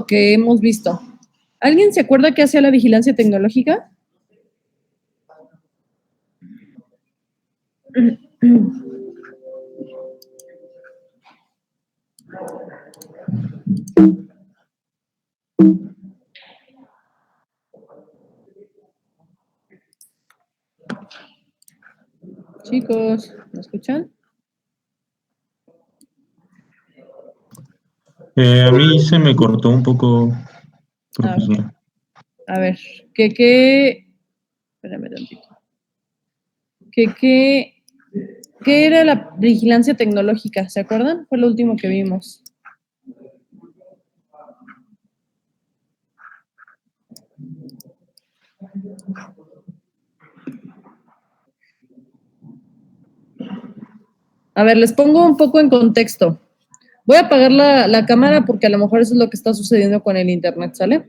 que hemos visto. ¿Alguien se acuerda qué hacía la vigilancia tecnológica? Chicos, ¿me escuchan? A mí se me cortó un poco, profesora. A ver, espérame tantito. ¿Qué era la vigilancia tecnológica? ¿Se acuerdan? Fue lo último que vimos. A ver, les pongo un poco en contexto. Voy a apagar la cámara porque a lo mejor eso es lo que está sucediendo con el internet, ¿sale?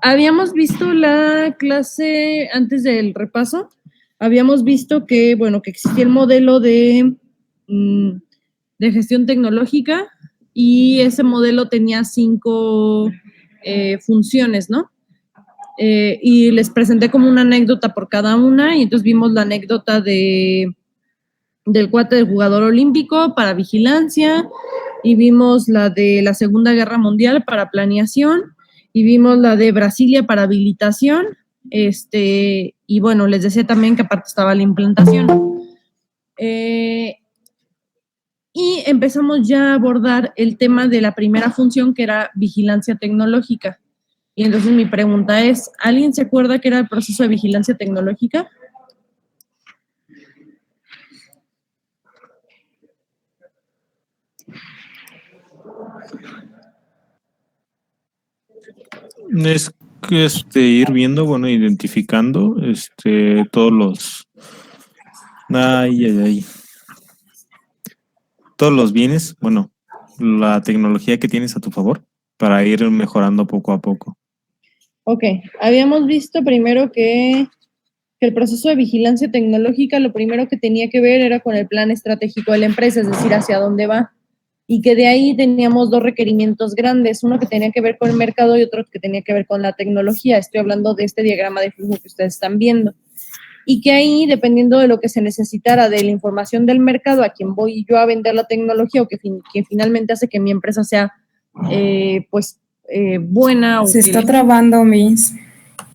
Habíamos visto la clase antes del repaso. Habíamos visto que, bueno, que existía el modelo de gestión tecnológica y ese modelo tenía 5 funciones, ¿no? Y les presenté como una anécdota por cada una y entonces vimos la anécdota del cuate del jugador olímpico para vigilancia y vimos la de la Segunda Guerra Mundial para planeación y vimos la de Brasilia para habilitación, y bueno, les decía también que aparte estaba la implantación. Y empezamos ya a abordar el tema de la primera función, que era vigilancia tecnológica. Y entonces mi pregunta es, ¿alguien se acuerda qué era el proceso de vigilancia tecnológica? Es que ir viendo, bueno, identificando todos los todos los bienes, bueno, la tecnología que tienes a tu favor para ir mejorando poco a poco. Ok, habíamos visto primero que el proceso de vigilancia tecnológica lo primero que tenía que ver era con el plan estratégico de la empresa, es decir, hacia dónde va. Y que de ahí teníamos 2 requerimientos grandes, uno que tenía que ver con el mercado y otro que tenía que ver con la tecnología. Estoy hablando de este diagrama de flujo que ustedes están viendo. Y que ahí, dependiendo de lo que se necesitara de la información del mercado, a quien voy yo a vender la tecnología o que finalmente hace que mi empresa sea, buena. Se está trabando, Miss.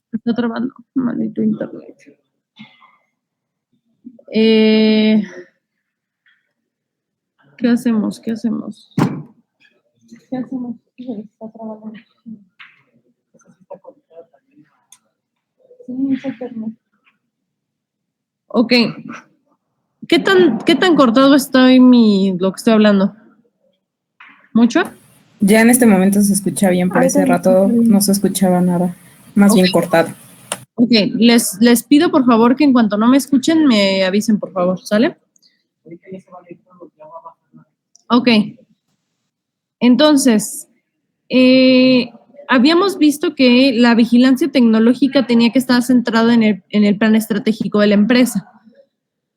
Se está trabando, maldito internet. ¿Qué hacemos? ¿Qué hacemos? ¿Qué hacemos? Se está trabando. Sí, es internet. Ok. ¿Qué tan cortado está lo que estoy hablando? ¿Mucho? Ya en este momento se escucha bien, pero hace rato no se escuchaba nada. Más bien cortado. Ok, les pido por favor que en cuanto no me escuchen me avisen, por favor, ¿sale? Ok. Entonces, habíamos visto que la vigilancia tecnológica tenía que estar centrada en el plan estratégico de la empresa,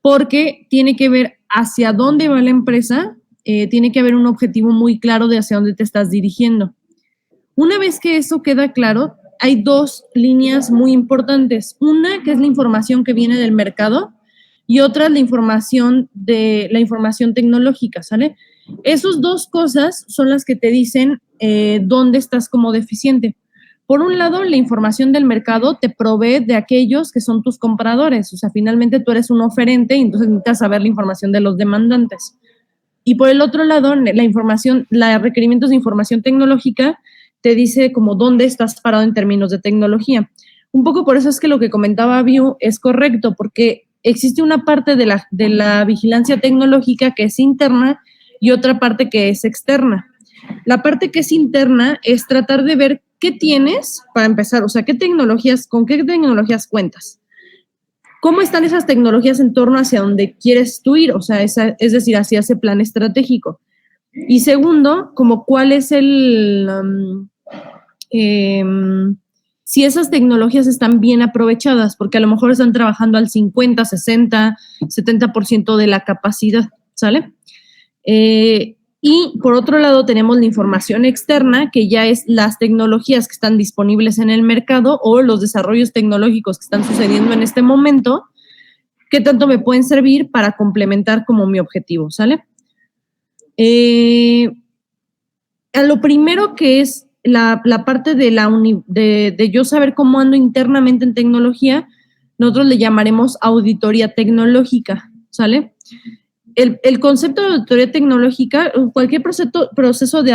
porque tiene que ver hacia dónde va la empresa, tiene que haber un objetivo muy claro de hacia dónde te estás dirigiendo. Una vez que eso queda claro, hay 2 líneas muy importantes. Una que es la información que viene del mercado y otra la información tecnológica, ¿sale? Esas 2 cosas son las que te dicen dónde estás como deficiente. Por un lado, la información del mercado te provee de aquellos que son tus compradores. O sea, finalmente tú eres un oferente y entonces necesitas saber la información de los demandantes. Y por el otro lado, los requerimientos de información tecnológica te dice como dónde estás parado en términos de tecnología. Un poco por eso es que lo que comentaba View es correcto, porque existe una parte de la vigilancia tecnológica que es interna y otra parte que es externa. La parte que es interna es tratar de ver qué tienes para empezar, o sea, con qué tecnologías cuentas. ¿Cómo están esas tecnologías en torno hacia donde quieres tú ir? O sea, es decir, hacia ese plan estratégico. Y segundo, como cuál es si esas tecnologías están bien aprovechadas, porque a lo mejor están trabajando al 50, 60, 70% de la capacidad, ¿sale? Y por otro lado tenemos la información externa, que ya es las tecnologías que están disponibles en el mercado o los desarrollos tecnológicos que están sucediendo en este momento, que tanto me pueden servir para complementar como mi objetivo, ¿sale? A lo primero que es la parte de yo saber cómo ando internamente en tecnología, nosotros le llamaremos auditoría tecnológica, ¿sale? El concepto de auditoría tecnológica, cualquier proceso de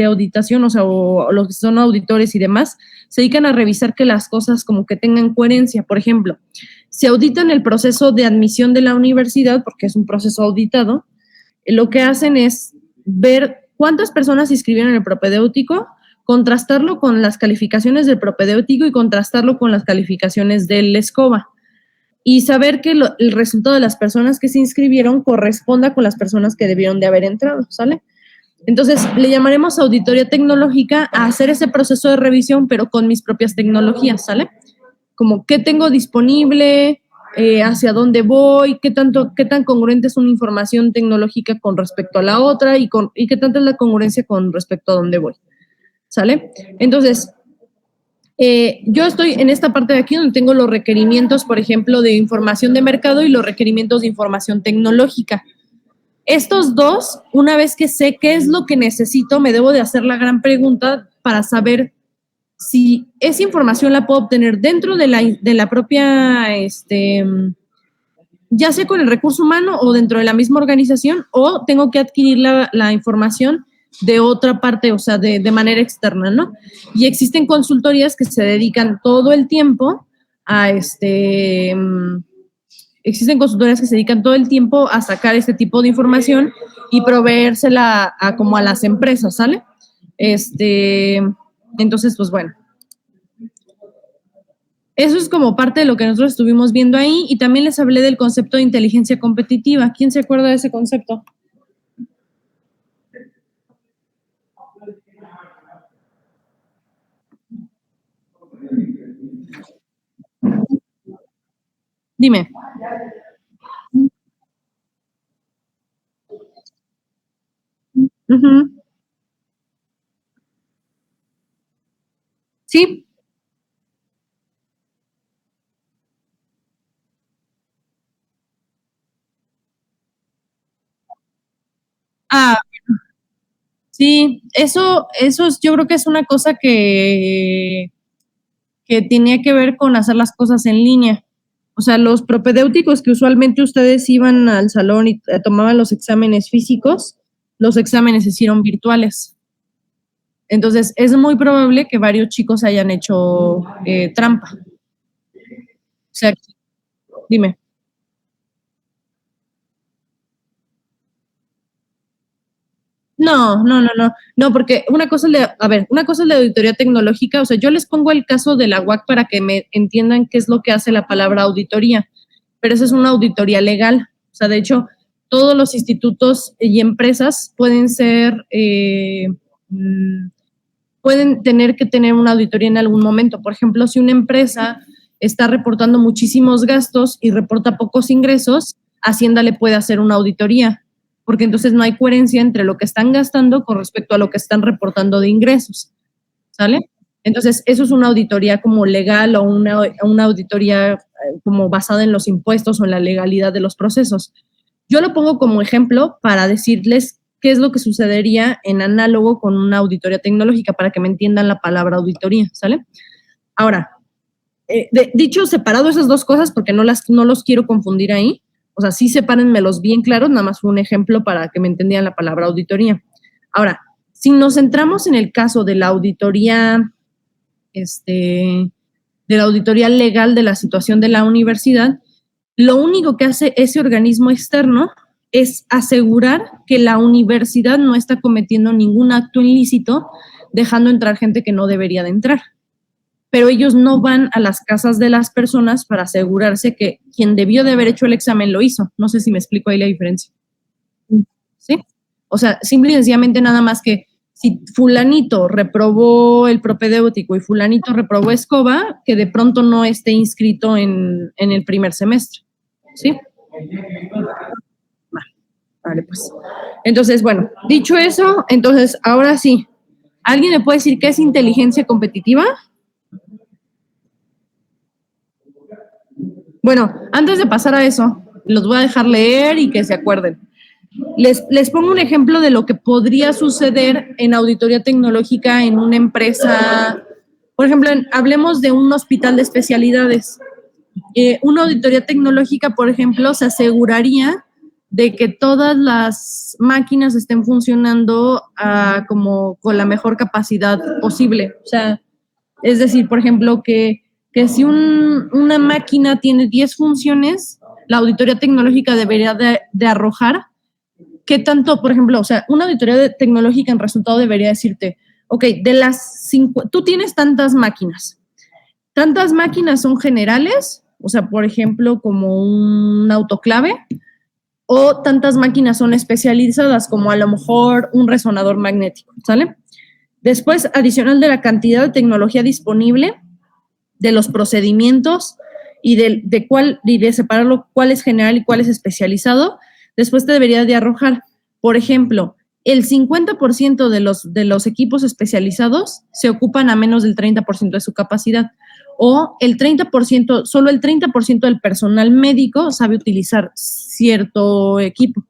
auditación, o sea, o los que son auditores y demás, se dedican a revisar que las cosas como que tengan coherencia. Por ejemplo, si auditan el proceso de admisión de la universidad, porque es un proceso auditado, lo que hacen es ver cuántas personas se inscribieron en el propedéutico, contrastarlo con las calificaciones del propedéutico y contrastarlo con las calificaciones del ESCOBA. Y saber que el resultado de las personas que se inscribieron corresponda con las personas que debieron de haber entrado, ¿sale? Entonces, le llamaremos auditoría tecnológica a hacer ese proceso de revisión, pero con mis propias tecnologías, ¿sale? Como qué tengo disponible, hacia dónde voy, qué tan congruente es una información tecnológica con respecto a la otra y qué tanta es la congruencia con respecto a dónde voy, ¿sale? Entonces, yo estoy en esta parte de aquí donde tengo los requerimientos, por ejemplo, de información de mercado y los requerimientos de información tecnológica. Estos dos, una vez que sé qué es lo que necesito, me debo de hacer la gran pregunta para saber si esa información la puedo obtener dentro de la propia, ya sea con el recurso humano o dentro de la misma organización, o tengo que adquirir la información de otra parte, o sea, de manera externa, ¿no? Y existen consultorías que se dedican todo el tiempo a sacar este tipo de información y proveérsela como a las empresas, ¿sale? Entonces, pues bueno. Eso es como parte de lo que nosotros estuvimos viendo ahí, y también les hablé del concepto de inteligencia competitiva. ¿Quién se acuerda de ese concepto? Dime. Uh-huh. Sí. Ah, sí, yo creo que es una cosa que tenía que ver con hacer las cosas en línea. O sea, los propedéuticos que usualmente ustedes iban al salón y tomaban los exámenes físicos, los exámenes se hicieron virtuales. Entonces, es muy probable que varios chicos hayan hecho trampa. O sea, dime. No, porque una cosa es la auditoría tecnológica, o sea, yo les pongo el caso de la UAC para que me entiendan qué es lo que hace la palabra auditoría, pero esa es una auditoría legal, o sea, de hecho, todos los institutos y empresas pueden pueden tener que tener una auditoría en algún momento. Por ejemplo, si una empresa está reportando muchísimos gastos y reporta pocos ingresos, Hacienda le puede hacer una auditoría, porque entonces no hay coherencia entre lo que están gastando con respecto a lo que están reportando de ingresos, ¿sale? Entonces, eso es una auditoría como legal o una auditoría como basada en los impuestos o en la legalidad de los procesos. Yo lo pongo como ejemplo para decirles qué es lo que sucedería en análogo con una auditoría tecnológica, para que me entiendan la palabra auditoría, ¿sale? Ahora, dicho separado esas dos cosas, porque no los quiero confundir ahí, o sea, sí sepárenmelos bien claros, nada más fue un ejemplo para que me entendieran la palabra auditoría. Ahora, si nos centramos en el caso de la auditoría, legal de la situación de la universidad, lo único que hace ese organismo externo es asegurar que la universidad no está cometiendo ningún acto ilícito, dejando entrar gente que no debería de entrar. Pero ellos no van a las casas de las personas para asegurarse que quien debió de haber hecho el examen lo hizo. No sé si me explico ahí la diferencia. ¿Sí? O sea, simple y sencillamente nada más que si fulanito reprobó el propedéutico y fulanito reprobó ESCOBA, que de pronto no esté inscrito en el primer semestre. ¿Sí? Vale, pues. Entonces, bueno, dicho eso, entonces, ahora sí, ¿alguien me puede decir qué es inteligencia competitiva? Bueno, antes de pasar a eso, los voy a dejar leer y que se acuerden. Les pongo un ejemplo de lo que podría suceder en auditoría tecnológica en una empresa. Por ejemplo, hablemos de un hospital de especialidades. Una auditoría tecnológica, por ejemplo, se aseguraría de que todas las máquinas estén funcionando como con la mejor capacidad posible. O sea, es decir, por ejemplo, que si una máquina tiene 10 funciones, la auditoría tecnológica debería de arrojar qué tanto, por ejemplo, o sea, una auditoría tecnológica en resultado debería decirte, ok, de las 5, tú tienes tantas máquinas son generales, o sea, por ejemplo, como un autoclave, o tantas máquinas son especializadas, como a lo mejor un resonador magnético, ¿sale? Después, adicional de la cantidad de tecnología disponible, de los procedimientos y de separarlo cuál es general y cuál es especializado, después te debería de arrojar, por ejemplo, el 50% de los equipos especializados se ocupan a menos del 30% de su capacidad, o el 30%, solo el 30% del personal médico sabe utilizar cierto equipo.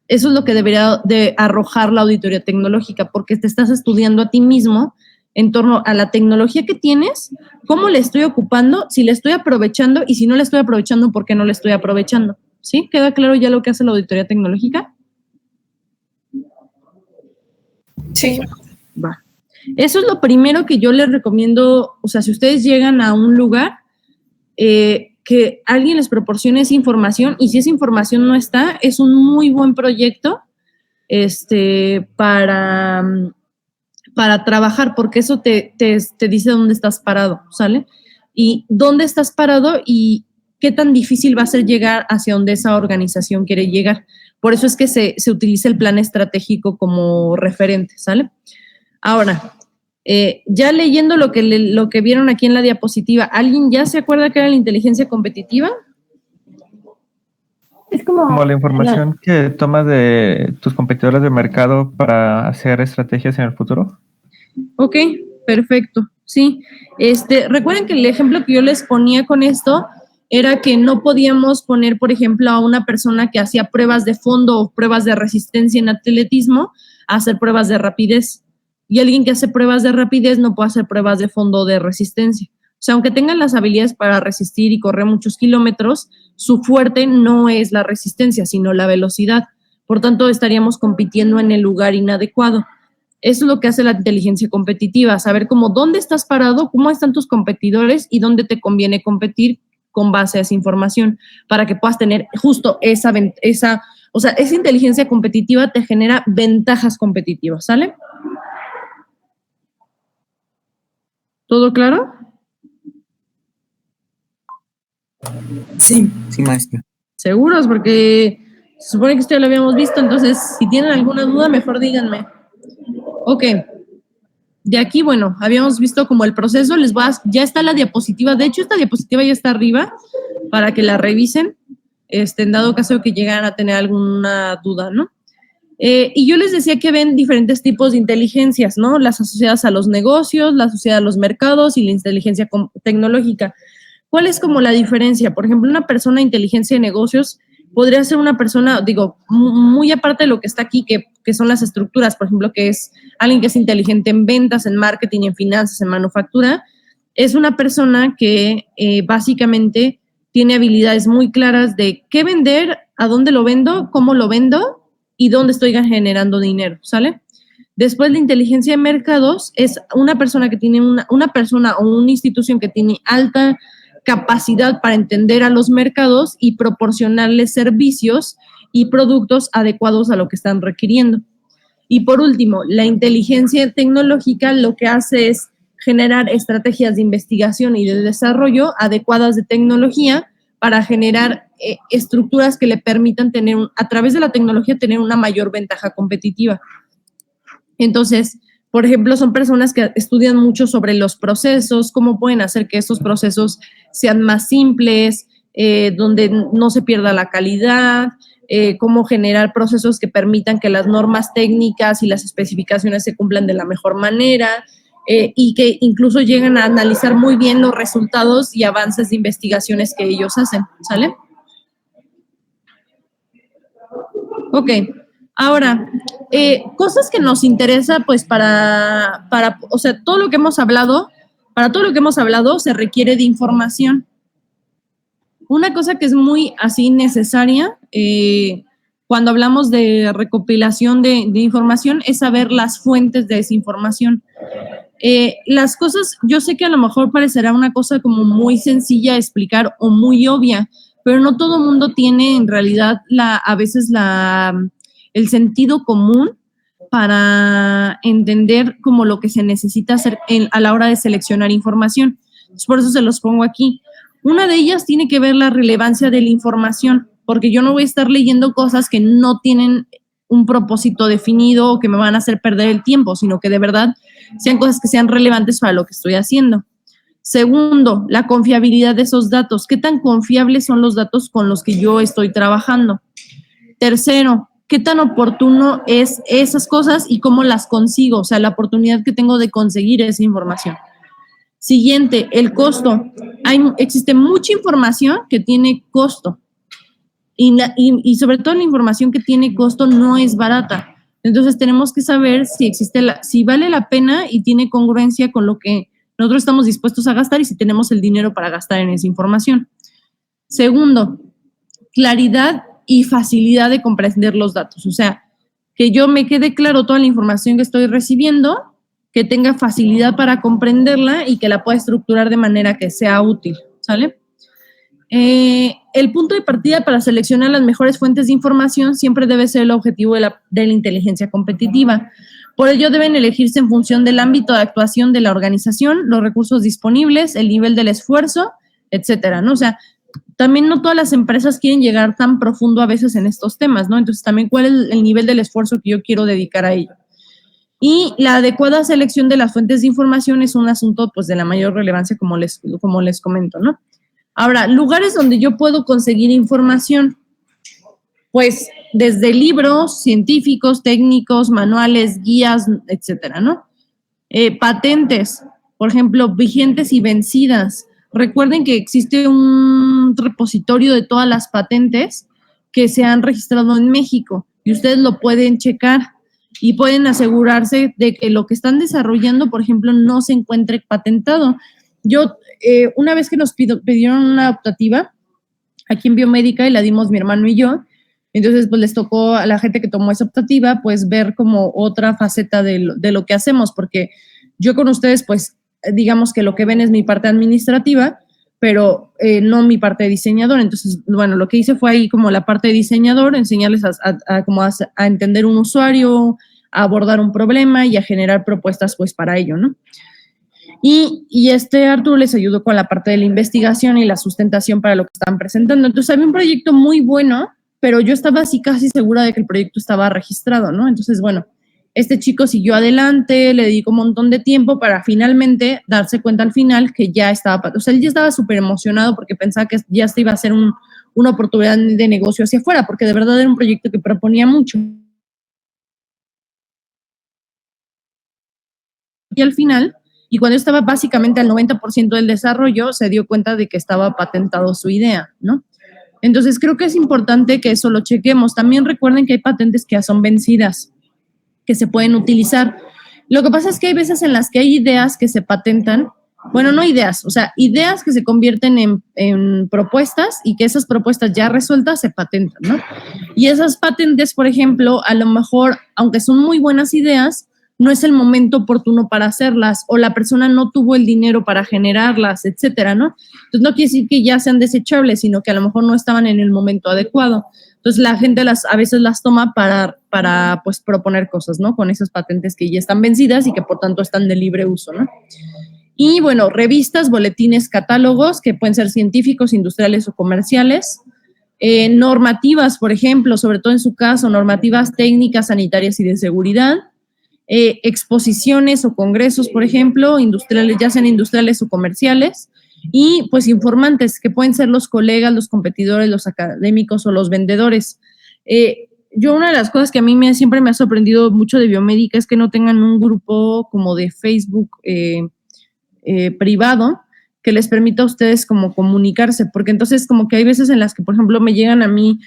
Eso es lo que debería de arrojar la auditoría tecnológica, porque te estás estudiando a ti mismo en torno a la tecnología que tienes, cómo le estoy ocupando, si le estoy aprovechando y si no le estoy aprovechando, ¿por qué no le estoy aprovechando? ¿Sí? ¿Queda claro ya lo que hace la auditoría tecnológica? Sí. Va. Eso es lo primero que yo les recomiendo, o sea, si ustedes llegan a un lugar, que alguien les proporcione esa información, y si esa información no está, es un muy buen proyecto para trabajar, porque eso te dice dónde estás parado, ¿sale? Y dónde estás parado y qué tan difícil va a ser llegar hacia donde esa organización quiere llegar. Por eso es que se utiliza el plan estratégico como referente, ¿sale? Ahora, ya leyendo lo que vieron aquí en la diapositiva, ¿alguien ya se acuerda qué era la inteligencia competitiva? Es como la información que tomas de tus competidores de mercado para hacer estrategias en el futuro. Ok, perfecto. Sí. Recuerden que el ejemplo que yo les ponía con esto era que no podíamos poner, por ejemplo, a una persona que hacía pruebas de fondo o pruebas de resistencia en atletismo a hacer pruebas de rapidez. Y alguien que hace pruebas de rapidez no puede hacer pruebas de fondo o de resistencia. O sea, aunque tengan las habilidades para resistir y correr muchos kilómetros, su fuerte no es la resistencia, sino la velocidad. Por tanto, estaríamos compitiendo en el lugar inadecuado. Eso es lo que hace la inteligencia competitiva, saber cómo dónde estás parado, cómo están tus competidores y dónde te conviene competir con base a esa información, para que puedas tener justo esa inteligencia competitiva te genera ventajas competitivas, ¿sale? ¿Todo claro? Sí. Sí, maestra. ¿Seguros? Porque se supone que esto ya lo habíamos visto, entonces si tienen alguna duda, mejor díganme. Ok. De aquí, bueno, habíamos visto como el proceso, ya está la diapositiva, de hecho esta diapositiva ya está arriba para que la revisen, en dado caso que llegaran a tener alguna duda, ¿no? Y yo les decía que ven diferentes tipos de inteligencias, ¿no? Las asociadas a los negocios, las asociadas a los mercados y la inteligencia tecnológica. ¿Cuál es como la diferencia? Por ejemplo, una persona de inteligencia de negocios podría ser una persona, digo, muy aparte de lo que está aquí, que son las estructuras, por ejemplo, que es alguien que es inteligente en ventas, en marketing, en finanzas, en manufactura, es una persona que básicamente tiene habilidades muy claras de qué vender, a dónde lo vendo, cómo lo vendo y dónde estoy generando dinero, ¿sale? Después, la inteligencia de mercados es una persona que tiene una persona o una institución que tiene alta capacidad para entender a los mercados y proporcionarles servicios y productos adecuados a lo que están requiriendo. Y por último, la inteligencia tecnológica lo que hace es generar estrategias de investigación y de desarrollo adecuadas de tecnología para generar estructuras que le permitan tener, a través de la tecnología, tener una mayor ventaja competitiva. Entonces, por ejemplo, son personas que estudian mucho sobre los procesos, cómo pueden hacer que estos procesos sean más simples, donde no se pierda la calidad, cómo generar procesos que permitan que las normas técnicas y las especificaciones se cumplan de la mejor manera, y que incluso llegan a analizar muy bien los resultados y avances de investigaciones que ellos hacen, ¿sale? Ok, ahora, cosas que nos interesa, pues o sea, todo lo que hemos hablado, para todo lo que hemos hablado se requiere de información. Una cosa que es muy así necesaria cuando hablamos de recopilación de información es saber las fuentes de esa información. Las cosas, yo sé que a lo mejor parecerá una cosa como muy sencilla de explicar o muy obvia, pero no todo el mundo tiene en realidad a veces el sentido común para entender como lo que se necesita hacer a la hora de seleccionar información. Entonces, por eso se los pongo aquí. Una de ellas tiene que ver la relevancia de la información, porque yo no voy a estar leyendo cosas que no tienen un propósito definido o que me van a hacer perder el tiempo, sino que de verdad sean cosas que sean relevantes para lo que estoy haciendo. Segundo, la confiabilidad de esos datos. ¿Qué tan confiables son los datos con los que yo estoy trabajando? Tercero, ¿qué tan oportuno es esas cosas y cómo las consigo? O sea, la oportunidad que tengo de conseguir esa información. Siguiente, el costo. Existe mucha información que tiene costo y sobre todo la información que tiene costo no es barata. Entonces tenemos que saber si vale la pena y tiene congruencia con lo que nosotros estamos dispuestos a gastar y si tenemos el dinero para gastar en esa información. Segundo, claridad y facilidad de comprender los datos. O sea, que yo me quede claro toda la información que estoy recibiendo, que tenga facilidad para comprenderla y que la pueda estructurar de manera que sea útil, ¿sale? El punto de partida para seleccionar las mejores fuentes de información siempre debe ser el objetivo de la inteligencia competitiva. Por ello deben elegirse en función del ámbito de actuación de la organización, los recursos disponibles, el nivel del esfuerzo, etcétera, ¿no? O sea, también no todas las empresas quieren llegar tan profundo a veces en estos temas, ¿no? Entonces también cuál es el nivel del esfuerzo que yo quiero dedicar a ello. Y la adecuada selección de las fuentes de información es un asunto pues de la mayor relevancia como les comento, ¿no? Ahora, lugares donde yo puedo conseguir información, pues desde libros científicos, técnicos, manuales, guías, etcétera, ¿no? Patentes, por ejemplo, vigentes y vencidas. Recuerden que existe un repositorio de todas las patentes que se han registrado en México y ustedes lo pueden checar y pueden asegurarse de que lo que están desarrollando, por ejemplo, no se encuentre patentado. Yo, una vez que nos pidieron una optativa aquí en Biomédica y la dimos mi hermano y yo, entonces pues les tocó a la gente que tomó esa optativa pues ver como otra faceta de lo que hacemos, porque yo con ustedes pues digamos que lo que ven es mi parte administrativa, pero no mi parte de diseñador. Entonces, bueno, lo que hice fue ahí como la parte de diseñador, enseñarles a entender un usuario, a abordar un problema y a generar propuestas pues para ello, ¿no? Y Arturo les ayudó con la parte de la investigación y la sustentación para lo que estaban presentando. Entonces, había un proyecto muy bueno, pero yo estaba así casi segura de que el proyecto estaba registrado, ¿no? Entonces, bueno, este chico siguió adelante, le dedicó un montón de tiempo para finalmente darse cuenta al final que ya estaba, o sea, él ya estaba súper emocionado porque pensaba que ya se iba a hacer una oportunidad de negocio hacia afuera, porque de verdad era un proyecto que proponía mucho. Y al final, y cuando estaba básicamente al 90% del desarrollo, se dio cuenta de que estaba patentado su idea, ¿no? Entonces, creo que es importante que eso lo chequemos. También recuerden que hay patentes que ya son vencidas, que se pueden utilizar. Lo que pasa es que hay veces en las que hay ideas que se patentan, bueno, no ideas, o sea, ideas que se convierten en propuestas y que esas propuestas ya resueltas se patentan, ¿no? Y esas patentes, por ejemplo, a lo mejor, aunque son muy buenas ideas, no es el momento oportuno para hacerlas o la persona no tuvo el dinero para generarlas, etcétera, ¿no? Entonces, no quiere decir que ya sean desechables, sino que a lo mejor no estaban en el momento adecuado. Entonces, la gente a veces las toma para pues, proponer cosas, ¿no? Con esas patentes que ya están vencidas y que, por tanto, están de libre uso, ¿no? Y, bueno, revistas, boletines, catálogos, que pueden ser científicos, industriales o comerciales. Normativas, por ejemplo, sobre todo en su caso, normativas técnicas, sanitarias y de seguridad. Exposiciones o congresos, por ejemplo, industriales, ya sean industriales o comerciales, y pues informantes, que pueden ser los colegas, los competidores, los académicos o los vendedores. Yo una de las cosas que a mí siempre me ha sorprendido mucho de biomédica es que no tengan un grupo como de Facebook privado que les permita a ustedes como comunicarse, porque entonces como que hay veces en las que, por ejemplo, me llegan a mí,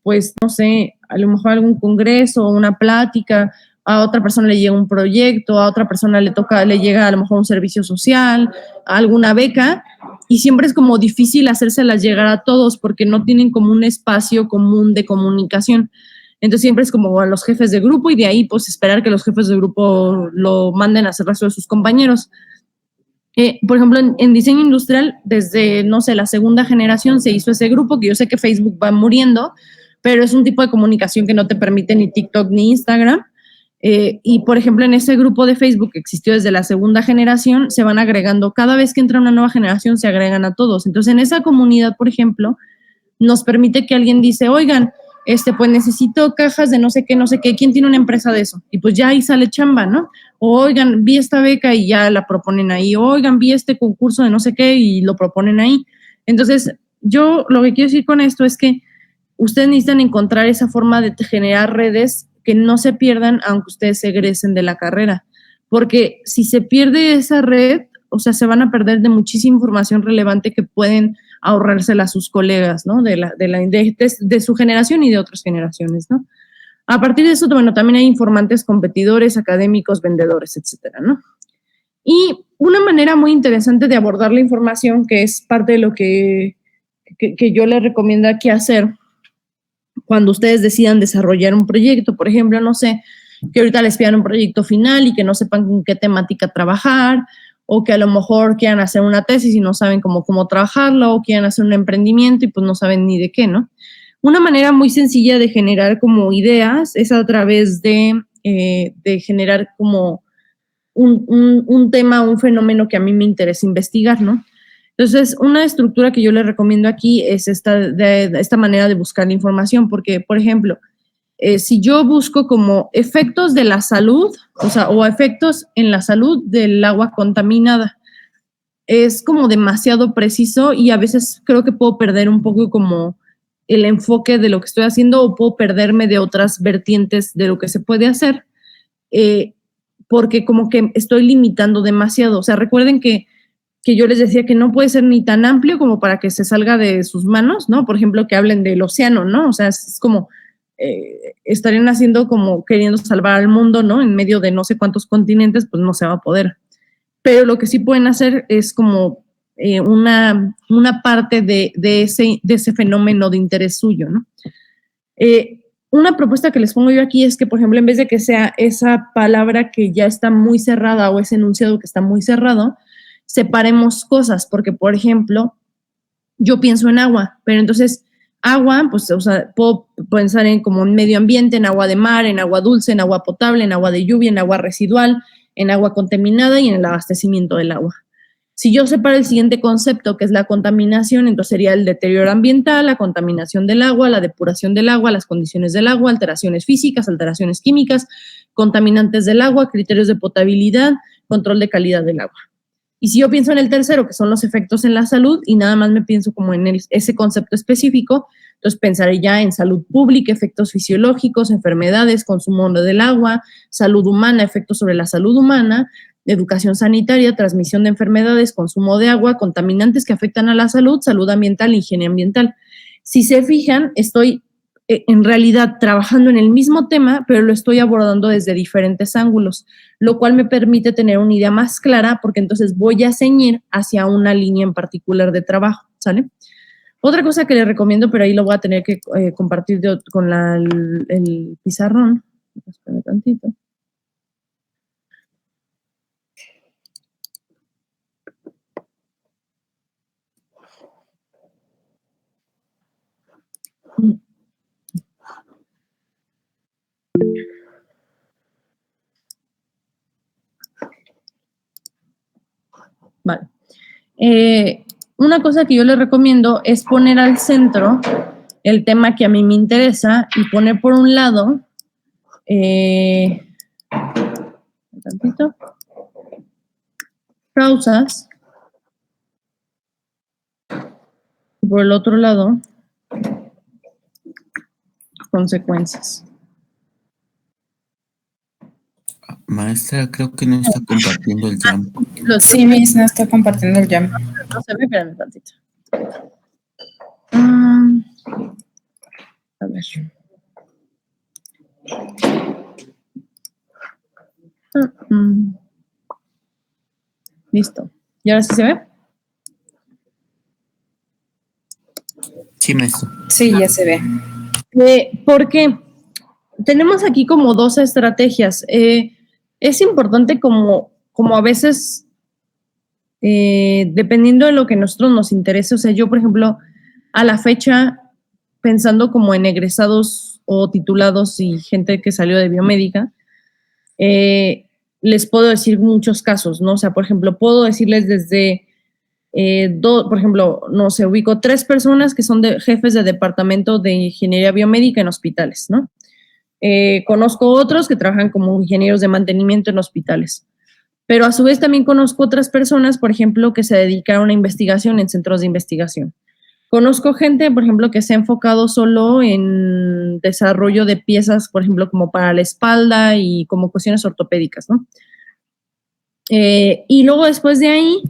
pues, no sé, a lo mejor algún congreso o una plática, a otra persona le llega un proyecto, a otra persona le llega a lo mejor un servicio social, alguna beca, y siempre es como difícil hacérselas llegar a todos porque no tienen como un espacio común de comunicación. Entonces siempre es como a los jefes de grupo y de ahí pues esperar que los jefes de grupo lo manden a hacer resto de sus compañeros. Por ejemplo, en diseño industrial, desde, no sé, la segunda generación se hizo ese grupo, que yo sé que Facebook va muriendo, pero es un tipo de comunicación que no te permite ni TikTok ni Instagram. Y, por ejemplo, en ese grupo de Facebook que existió desde la segunda generación, se van agregando, cada vez que entra una nueva generación, se agregan a todos. Entonces, en esa comunidad, por ejemplo, nos permite que alguien dice, oigan, pues necesito cajas de no sé qué, ¿quién tiene una empresa de eso? Y pues ya ahí sale chamba, ¿no? O, oigan, vi esta beca y ya la proponen ahí, o, oigan, vi este concurso de no sé qué y lo proponen ahí. Entonces, yo lo que quiero decir con esto es que ustedes necesitan encontrar esa forma de generar redes que no se pierdan aunque ustedes se egresen de la carrera, porque si se pierde esa red, o sea, se van a perder de muchísima información relevante que pueden ahorrársela a sus colegas, ¿no? De su generación y de otras generaciones, ¿no? A partir de eso, bueno, también hay informantes, competidores, académicos, vendedores, etcétera, ¿no? Y una manera muy interesante de abordar la información, que es parte de lo que yo les recomiendo aquí hacer cuando ustedes decidan desarrollar un proyecto, por ejemplo, no sé, que ahorita les pidan un proyecto final y que no sepan con qué temática trabajar, o que a lo mejor quieran hacer una tesis y no saben cómo trabajarla, o quieran hacer un emprendimiento y pues no saben ni de qué, ¿no? Una manera muy sencilla de generar como ideas es a través de generar como un tema, un fenómeno que a mí me interesa investigar, ¿no? Entonces, una estructura que yo les recomiendo aquí es esta manera de buscar la información, porque, por ejemplo, si yo busco como efectos de la salud, o sea, o efectos en la salud del agua contaminada, es como demasiado preciso y a veces creo que puedo perder un poco como el enfoque de lo que estoy haciendo o puedo perderme de otras vertientes de lo que se puede hacer, porque como que estoy limitando demasiado. O sea, recuerden que yo les decía que no puede ser ni tan amplio como para que se salga de sus manos, ¿no? Por ejemplo, que hablen del océano, ¿no? O sea, es como, estarían haciendo como queriendo salvar al mundo, ¿no? En medio de no sé cuántos continentes, pues no se va a poder. Pero lo que sí pueden hacer es como una parte de ese fenómeno de interés suyo, ¿no? Una propuesta que les pongo yo aquí es que, por ejemplo, en vez de que sea esa palabra que ya está muy cerrada o ese enunciado que está muy cerrado, separemos cosas, porque, por ejemplo, yo pienso en agua, pero entonces agua, pues, o sea, puedo pensar en como en medio ambiente, en agua de mar, en agua dulce, en agua potable, en agua de lluvia, en agua residual, en agua contaminada y en el abastecimiento del agua. Si yo separo el siguiente concepto, que es la contaminación, entonces sería el deterioro ambiental, la contaminación del agua, la depuración del agua, las condiciones del agua, alteraciones físicas, alteraciones químicas, contaminantes del agua, criterios de potabilidad, control de calidad del agua. Y si yo pienso en el tercero, que son los efectos en la salud, y nada más me pienso como en ese concepto específico, entonces pensaré ya en salud pública, efectos fisiológicos, enfermedades, consumo del agua, salud humana, efectos sobre la salud humana, educación sanitaria, transmisión de enfermedades, consumo de agua, contaminantes que afectan a la salud, salud ambiental, higiene ambiental. Si se fijan, estoy en realidad trabajando en el mismo tema, pero lo estoy abordando desde diferentes ángulos, lo cual me permite tener una idea más clara porque entonces voy a ceñir hacia una línea en particular de trabajo, ¿sale? Otra cosa que les recomiendo, pero ahí lo voy a tener que compartir con el pizarrón. Espérame tantito. Vale. Una cosa que yo les recomiendo es poner al centro el tema que a mí me interesa y poner por un lado causas y por el otro lado consecuencias. Maestra, creo que no está compartiendo el Jam. Sí, Miss, no está compartiendo el Jam. No se ve, espérame tantito. A ver. Listo. ¿Y ahora sí se ve? Sí, maestro. Sí, ya se ve. Porque tenemos aquí como dos estrategias. Es importante como a veces, dependiendo de lo que a nosotros nos interese, o sea, yo, por ejemplo, a la fecha, pensando como en egresados o titulados y gente que salió de biomédica, les puedo decir muchos casos, ¿no? O sea, por ejemplo, puedo decirles desde, por ejemplo, no sé, ubico 3 personas que son jefes de departamento de ingeniería biomédica en hospitales, ¿no? Conozco otros que trabajan como ingenieros de mantenimiento en hospitales, pero a su vez también conozco otras personas, por ejemplo, que se dedicaron a investigación en centros de investigación. Conozco gente, por ejemplo, que se ha enfocado solo en desarrollo de piezas, por ejemplo, como para la espalda y como cuestiones ortopédicas, ¿no? Y luego después de ahí,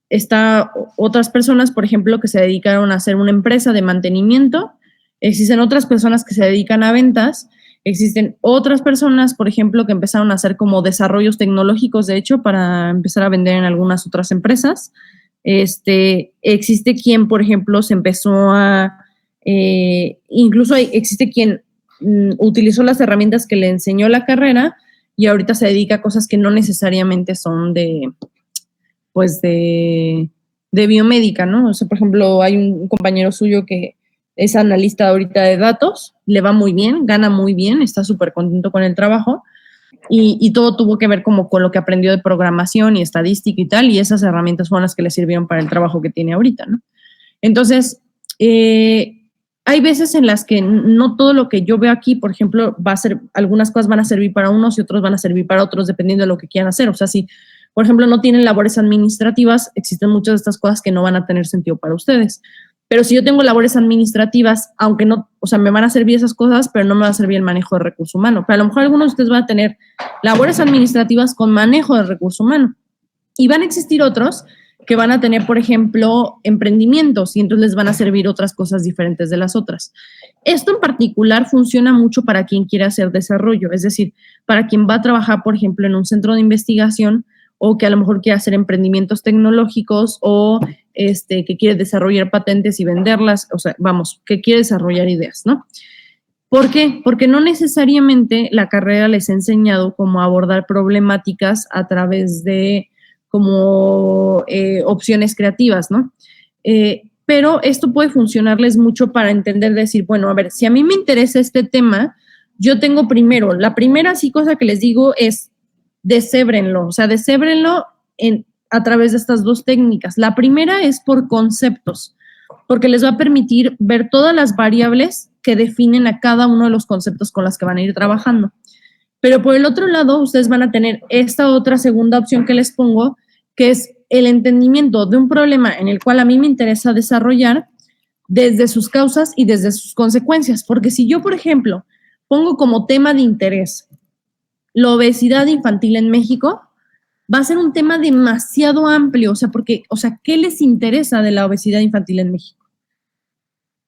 está otras personas, por ejemplo, que se dedicaron a hacer una empresa de mantenimiento. Existen otras personas que se dedican a ventas. Existen otras personas, por ejemplo, que empezaron a hacer como desarrollos tecnológicos, de hecho, para empezar a vender en algunas otras empresas. Existe quien, por ejemplo, se empezó a, incluso existe quien utilizó las herramientas que le enseñó la carrera y ahorita se dedica a cosas que no necesariamente son de biomédica, ¿no? O sea, por ejemplo, hay un compañero suyo que es analista ahorita de datos, le va muy bien, gana muy bien, está súper contento con el trabajo, y todo tuvo que ver como con lo que aprendió de programación y estadística y tal, y esas herramientas fueron las que le sirvieron para el trabajo que tiene ahorita, ¿no? Entonces, hay veces en las que no todo lo que yo veo aquí, por ejemplo, va a ser, algunas cosas van a servir para unos y otros van a servir para otros, dependiendo de lo que quieran hacer. O sea, si, por ejemplo, no tienen labores administrativas, existen muchas de estas cosas que no van a tener sentido para ustedes. Pero si yo tengo labores administrativas, aunque no, o sea, me van a servir esas cosas, pero no me va a servir el manejo de recurso humano. Pero a lo mejor algunos de ustedes van a tener labores administrativas con manejo de recurso humano. Y van a existir otros que van a tener, por ejemplo, emprendimientos y entonces les van a servir otras cosas diferentes de las otras. Esto en particular funciona mucho para quien quiere hacer desarrollo, es decir, para quien va a trabajar, por ejemplo, en un centro de investigación o que a lo mejor quiere hacer emprendimientos tecnológicos o que quiere desarrollar patentes y venderlas, o sea, vamos, que quiere desarrollar ideas, ¿no? ¿Por qué? Porque no necesariamente la carrera les ha enseñado cómo abordar problemáticas a través de como opciones creativas, ¿no? Pero esto puede funcionarles mucho para entender, decir, bueno, a ver, si a mí me interesa este tema, yo tengo primero, la primera sí cosa que les digo es deshébrenlo, o sea, deshébrenlo a través de estas dos técnicas. La primera es por conceptos, porque les va a permitir ver todas las variables que definen a cada uno de los conceptos con las que van a ir trabajando. Pero por el otro lado, ustedes van a tener esta otra segunda opción que les pongo, que es el entendimiento de un problema en el cual a mí me interesa desarrollar desde sus causas y desde sus consecuencias. Porque si yo, por ejemplo, pongo como tema de interés la obesidad infantil en México, va a ser un tema demasiado amplio, o sea, porque, o sea, ¿qué les interesa de la obesidad infantil en México?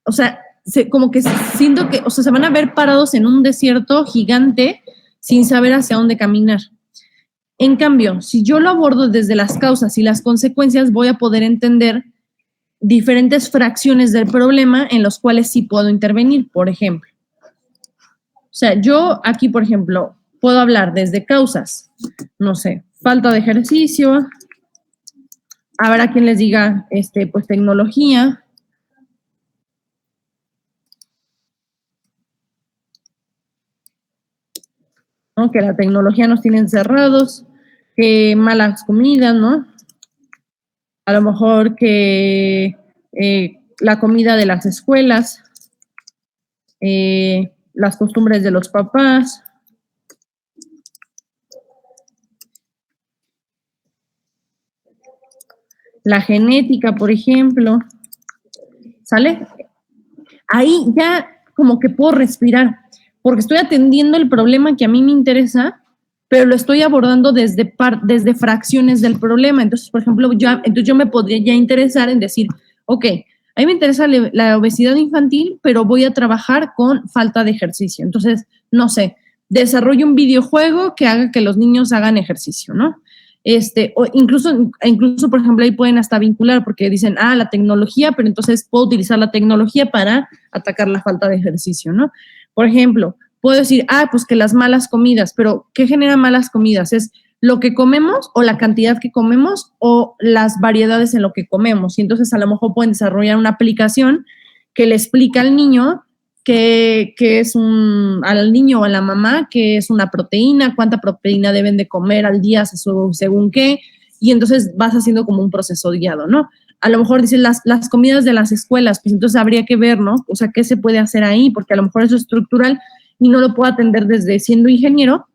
O sea, como que siento que, o sea, se van a ver parados en un desierto gigante sin saber hacia dónde caminar. En cambio, si yo lo abordo desde las causas y las consecuencias, voy a poder entender diferentes fracciones del problema en los cuales sí puedo intervenir, por ejemplo. O sea, yo aquí, por ejemplo, puedo hablar desde causas, no sé, falta de ejercicio, habrá quien les diga, pues tecnología, ¿no? Que la tecnología nos tiene encerrados, que malas comidas, ¿no? A lo mejor que la comida de las escuelas, las costumbres de los papás, la genética, por ejemplo, ¿sale? ahí ya como que puedo respirar, porque estoy atendiendo el problema que a mí me interesa, pero lo estoy abordando desde fracciones del problema. Entonces, por ejemplo, yo me podría ya interesar en decir, ok, a mí me interesa la obesidad infantil, pero voy a trabajar con falta de ejercicio. Entonces, no sé, desarrollo un videojuego que haga que los niños hagan ejercicio, ¿no? O incluso, por ejemplo, ahí pueden hasta vincular, porque dicen, la tecnología, pero entonces puedo utilizar la tecnología para atacar la falta de ejercicio, ¿no? Por ejemplo, puedo decir, pues que las malas comidas, pero ¿qué genera malas comidas? ¿Es lo que comemos o la cantidad que comemos o las variedades en lo que comemos? Y entonces a lo mejor pueden desarrollar una aplicación que le explica al niño al niño o a la mamá qué es una proteína, cuánta proteína deben de comer al día según qué, y entonces vas haciendo como un proceso guiado, ¿no? A lo mejor dicen las comidas de las escuelas, pues entonces habría que ver, ¿no? O sea, ¿qué se puede hacer ahí? Porque a lo mejor eso es estructural y no lo puedo atender desde siendo ingeniero,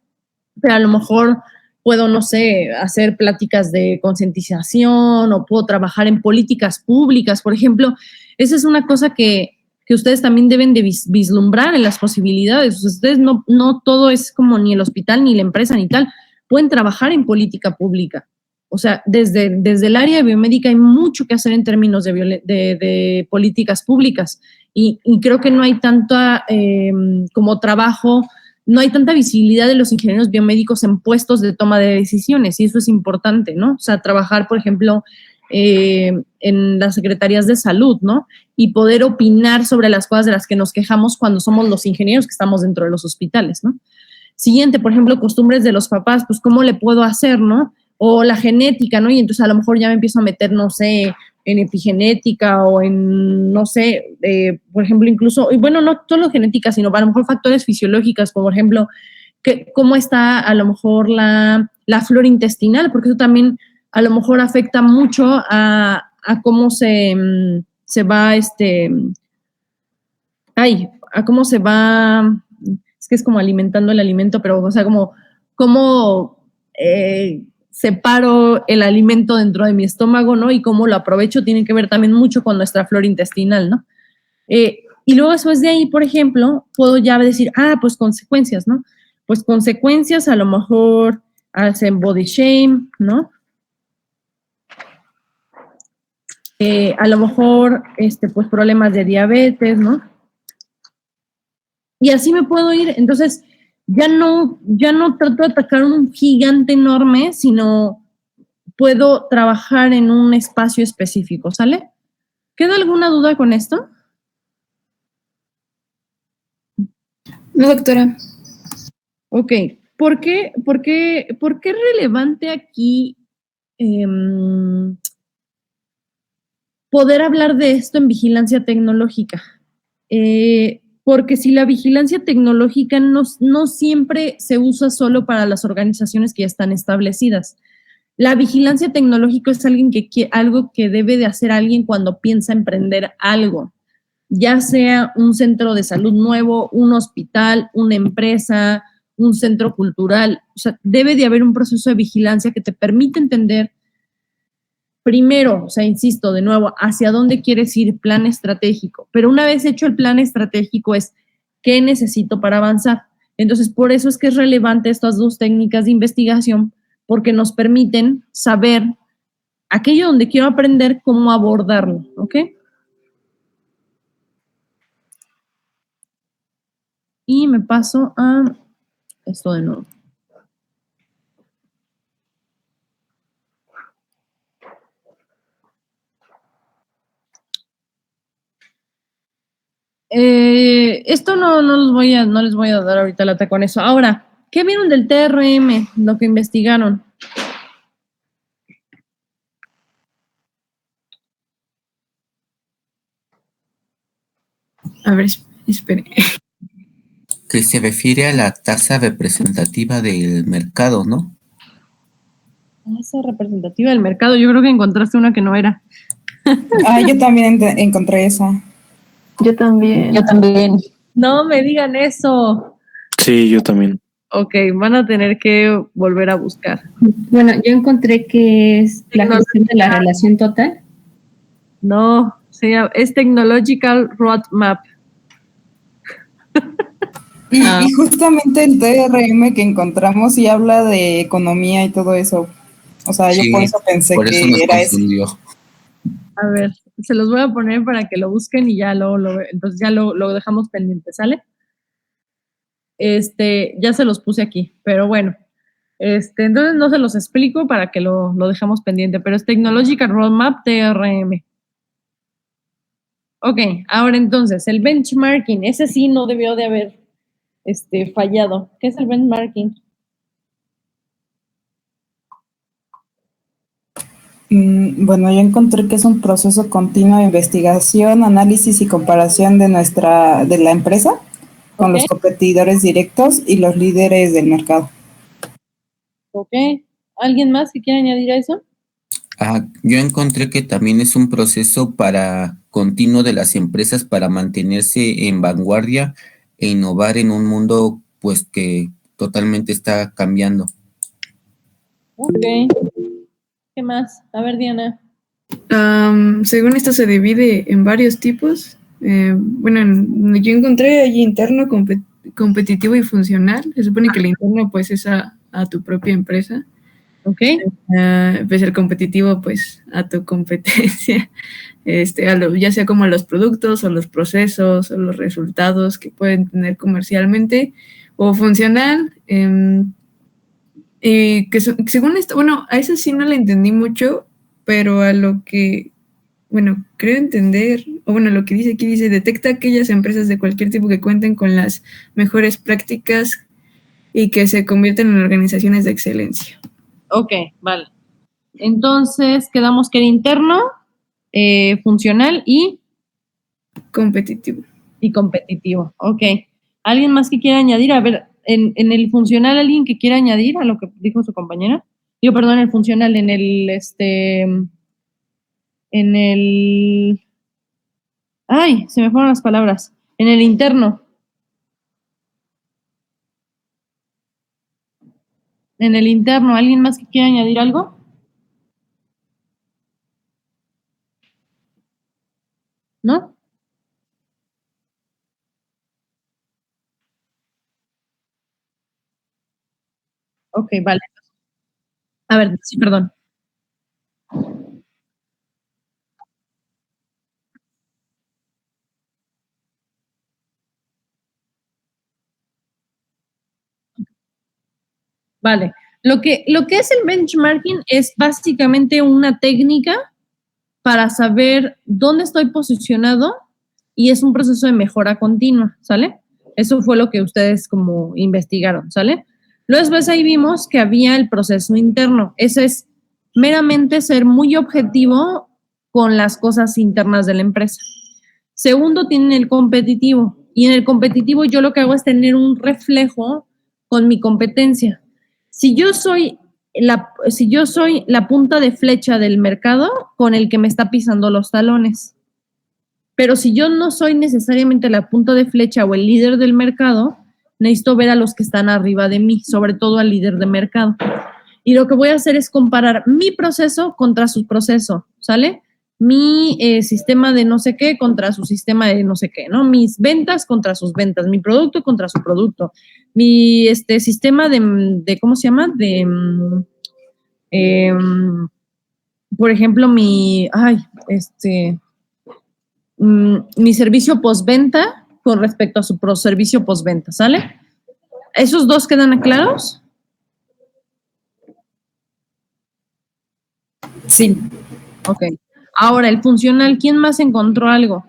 pero a lo mejor puedo, no sé, hacer pláticas de concientización o puedo trabajar en políticas públicas, por ejemplo. Esa es una cosa que ustedes también deben de vislumbrar en las posibilidades. Ustedes no todo es como ni el hospital, ni la empresa, ni tal. Pueden trabajar en política pública. O sea, desde el área de biomédica hay mucho que hacer en términos de políticas públicas. Y creo que no hay tanta como trabajo, no hay tanta visibilidad de los ingenieros biomédicos en puestos de toma de decisiones, y eso es importante, ¿no? O sea, trabajar, por ejemplo, en las secretarías de salud, ¿no? Y poder opinar sobre las cosas de las que nos quejamos cuando somos los ingenieros que estamos dentro de los hospitales, ¿no? Siguiente, por ejemplo, costumbres de los papás, pues ¿cómo le puedo hacer, no? O la genética, ¿no? Y entonces a lo mejor ya me empiezo a meter, no sé, en epigenética o en, no sé, por ejemplo, incluso, y bueno, no solo genética, sino a lo mejor factores fisiológicos, como por ejemplo, cómo está a lo mejor la flora intestinal, porque eso también a lo mejor afecta mucho a cómo se va, a cómo se va, es que es como alimentando el alimento, pero, o sea, como, cómo separo el alimento dentro de mi estómago, ¿no? Y cómo lo aprovecho, tiene que ver también mucho con nuestra flora intestinal, ¿no? Y luego después de ahí, por ejemplo, puedo ya decir, pues consecuencias, ¿no? Pues consecuencias, a lo mejor hacen body shame, ¿no? A lo mejor, pues problemas de diabetes, ¿no? Y así me puedo ir. Entonces, ya no trato de atacar un gigante enorme, sino puedo trabajar en un espacio específico, ¿sale? ¿Queda alguna duda con esto? No, doctora. Ok. ¿Por qué es relevante aquí poder hablar de esto en vigilancia tecnológica? Porque si la vigilancia tecnológica no siempre se usa solo para las organizaciones que ya están establecidas. La vigilancia tecnológica es algo que debe de hacer alguien cuando piensa emprender algo, ya sea un centro de salud nuevo, un hospital, una empresa, un centro cultural. O sea, debe de haber un proceso de vigilancia que te permite entender primero, o sea, insisto de nuevo, hacia dónde quieres ir, plan estratégico. Pero una vez hecho el plan estratégico es, ¿qué necesito para avanzar? Entonces, por eso es que es relevante estas dos técnicas de investigación, porque nos permiten saber aquello donde quiero aprender, cómo abordarlo, ¿ok? Y me paso a esto de nuevo. Esto no les voy a dar ahorita lata con eso. Ahora, ¿qué vieron del TRM, lo que investigaron? A ver, espere. Que se refiere a la tasa representativa del mercado, ¿no? Tasa representativa del mercado. Yo creo que encontraste una que no era. Yo también encontré esa. Yo también. No me digan eso. Sí, yo también. Ok, van a tener que volver a buscar. Bueno, yo encontré que es la cuestión de la relación total. No, es Technological Roadmap. Y justamente el TRM que encontramos sí habla de economía y todo eso. O sea, yo Sí, por eso pensé por eso que nos era ese. confundió. A ver, se los voy a poner para que lo busquen y ya entonces ya lo dejamos pendiente, ¿sale? Ya se los puse aquí, pero bueno. Entonces no se los explico para que lo dejamos pendiente, pero es Technological Roadmap TRM. Ok, ahora entonces, el benchmarking, ese sí no debió de haber fallado. ¿Qué es el benchmarking? Bueno, yo encontré que es un proceso continuo de investigación, análisis y comparación de la empresa con los competidores directos y los líderes del mercado. Ok, ¿alguien más que quiera añadir a eso? Yo encontré que también es un proceso continuo de las empresas para mantenerse en vanguardia e innovar en un mundo pues que totalmente está cambiando. Ok, ¿qué más? A ver, Diana. Según esto se divide en varios tipos. Bueno, yo encontré allí interno, competitivo y funcional. Se supone que el interno pues es a tu propia empresa. Ok. Pues el competitivo pues a tu competencia. Ya sea como los productos o los procesos o los resultados que pueden tener comercialmente o funcional. Y que según esto, bueno, a eso sí no le entendí mucho, pero a lo que, bueno, creo entender, o bueno, lo que dice aquí dice, detecta aquellas empresas de cualquier tipo que cuenten con las mejores prácticas y que se convierten en organizaciones de excelencia. Ok, vale. Entonces, quedamos que era interno, funcional y competitivo. Y competitivo, ok. ¿Alguien más que quiera añadir? A ver, en el funcional, ¿alguien que quiera añadir a lo que dijo su compañera? Yo, perdón, el funcional, ay, se me fueron las palabras. En el interno. En el interno, ¿alguien más que quiera añadir algo? ¿No? Ok, vale. A ver, sí, perdón. Vale. Lo que es el benchmarking es básicamente una técnica para saber dónde estoy posicionado y es un proceso de mejora continua, ¿sale? Eso fue lo que ustedes como investigaron, ¿sale? Luego después ahí vimos que había el proceso interno. Eso es meramente ser muy objetivo con las cosas internas de la empresa. Segundo, tienen el competitivo. Y en el competitivo yo lo que hago es tener un reflejo con mi competencia. Si yo soy la punta de flecha del mercado con el que me está pisando los talones. Pero si yo no soy necesariamente la punta de flecha o el líder del mercado, necesito ver a los que están arriba de mí, sobre todo al líder de mercado. Y lo que voy a hacer es comparar mi proceso contra su proceso, ¿sale? Mi sistema de no sé qué contra su sistema de no sé qué, ¿no? Mis ventas contra sus ventas, mi producto contra su producto, mi sistema de ¿cómo se llama? Por ejemplo, mi servicio postventa con respecto a su servicio postventa, ¿sale? ¿Esos dos quedan claros? Sí. Ok. Ahora, el funcional, ¿quién más encontró algo?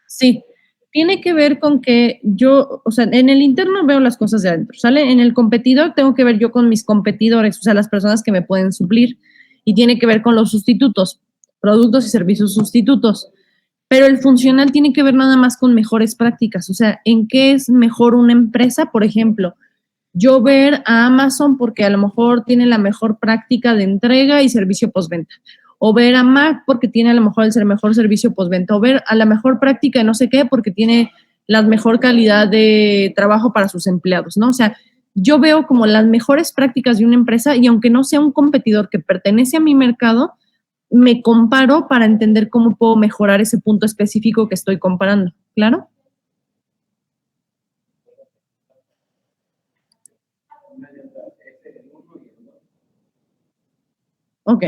Sí, tiene que ver con que yo, o sea, en el interno veo las cosas de adentro, ¿sale? En el competidor tengo que ver yo con mis competidores, o sea, las personas que me pueden suplir, y tiene que ver con los sustitutos, productos y servicios sustitutos. Pero el funcional tiene que ver nada más con mejores prácticas, o sea, en qué es mejor una empresa, por ejemplo, yo ver a Amazon porque a lo mejor tiene la mejor práctica de entrega y servicio postventa. o ver a Mac porque tiene a lo mejor el mejor servicio postventa, o ver a la mejor práctica de no sé qué porque tiene la mejor calidad de trabajo para sus empleados, ¿no? O sea, yo veo como las mejores prácticas de una empresa y aunque no sea un competidor que pertenece a mi mercado, me comparo para entender cómo puedo mejorar ese punto específico que estoy comparando. ¿Claro? Ok.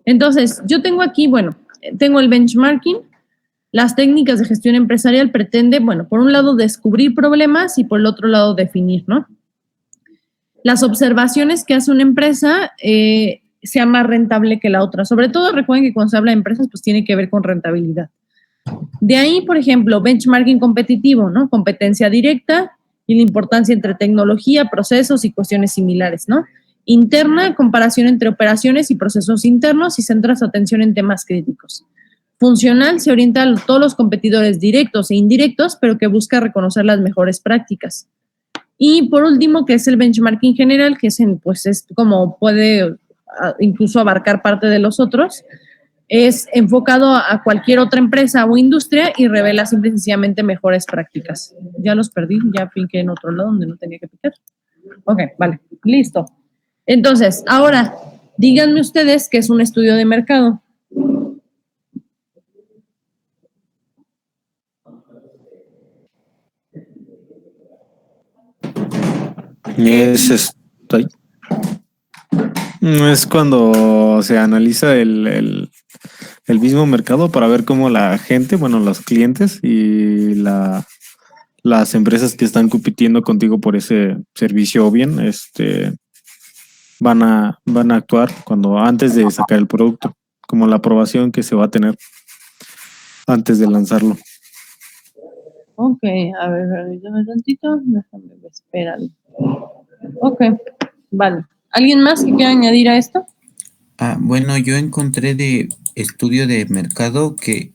Entonces, yo tengo aquí, bueno, tengo el benchmarking. Las técnicas de gestión empresarial pretende, bueno, por un lado descubrir problemas y por el otro lado definir, ¿no? Las observaciones que hace una empresa sea más rentable que la otra. Sobre todo, recuerden que cuando se habla de empresas, pues tiene que ver con rentabilidad. De ahí, por ejemplo, benchmarking competitivo, ¿no? Competencia directa y la importancia entre tecnología, procesos y cuestiones similares, ¿no? Interna, comparación entre operaciones y procesos internos y centra su atención en temas críticos. Funcional, se orienta a todos los competidores directos e indirectos, pero que busca reconocer las mejores prácticas. Y por último, que es el benchmarking general, que pues es como puede incluso abarcar parte de los otros, es enfocado a cualquier otra empresa o industria y revela simple y sencillamente mejores prácticas. Ya los perdí, ya piqué en otro lado donde no tenía que picar. Ok, vale, listo. Entonces, ahora, díganme ustedes qué es un estudio de mercado. Es cuando se analiza el mismo mercado para ver cómo la gente, bueno, los clientes y las empresas que están compitiendo contigo por ese servicio o bien, van a actuar antes de sacar el producto, como la aprobación que se va a tener antes de lanzarlo. Ok, a ver, dame tantito, déjame esperar. Ok, vale. ¿Alguien más que quiera añadir a esto? Bueno, yo encontré de estudio de mercado que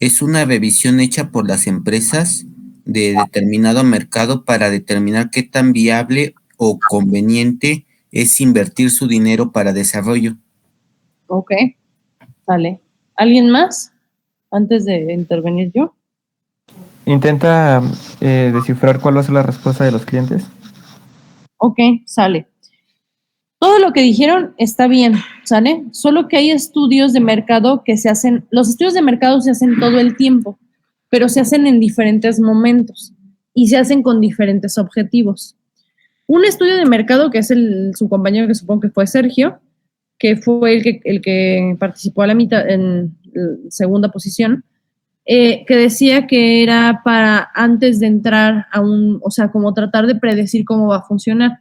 es una revisión hecha por las empresas de determinado mercado para determinar qué tan viable o conveniente es invertir su dinero para desarrollo. Ok, vale. ¿Alguien más? Antes de intervenir yo. Intenta descifrar cuál va a ser la respuesta de los clientes. Ok, sale. Todo lo que dijeron está bien, ¿sale? Solo que hay estudios de mercado que se hacen, los estudios de mercado se hacen todo el tiempo, pero se hacen en diferentes momentos y se hacen con diferentes objetivos. Un estudio de mercado que es su compañero, que supongo que fue Sergio, que fue el que participó a la mitad en segunda posición, que decía que era para antes de entrar o sea, como tratar de predecir cómo va a funcionar.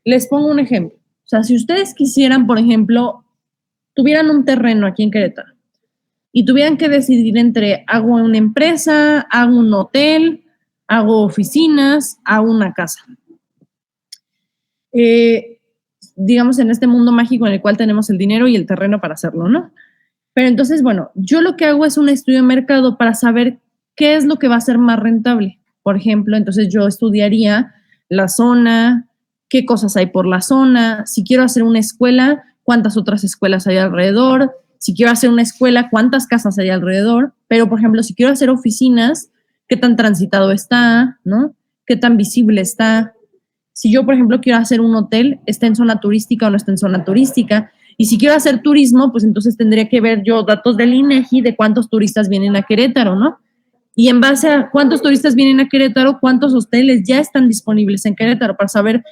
Les pongo un ejemplo. O sea, si ustedes quisieran, por ejemplo, tuvieran un terreno aquí en Querétaro y tuvieran que decidir entre hago una empresa, hago un hotel, hago oficinas, hago una casa. Digamos, en este mundo mágico en el cual tenemos el dinero y el terreno para hacerlo, ¿no? Pero entonces, bueno, yo lo que hago es un estudio de mercado para saber qué es lo que va a ser más rentable. Por ejemplo, entonces yo estudiaría la zona, qué cosas hay por la zona, si quiero hacer una escuela, cuántas otras escuelas hay alrededor, si quiero hacer una escuela, cuántas casas hay alrededor, pero por ejemplo, si quiero hacer oficinas, qué tan transitado está, ¿no? Qué tan visible está. Si yo, por ejemplo, quiero hacer un hotel, ¿está en zona turística o no está en zona turística? Y si quiero hacer turismo, pues entonces tendría que ver yo datos del INEGI de cuántos turistas vienen a Querétaro, ¿no? Y en base a cuántos turistas vienen a Querétaro, cuántos hoteles ya están disponibles en Querétaro para saber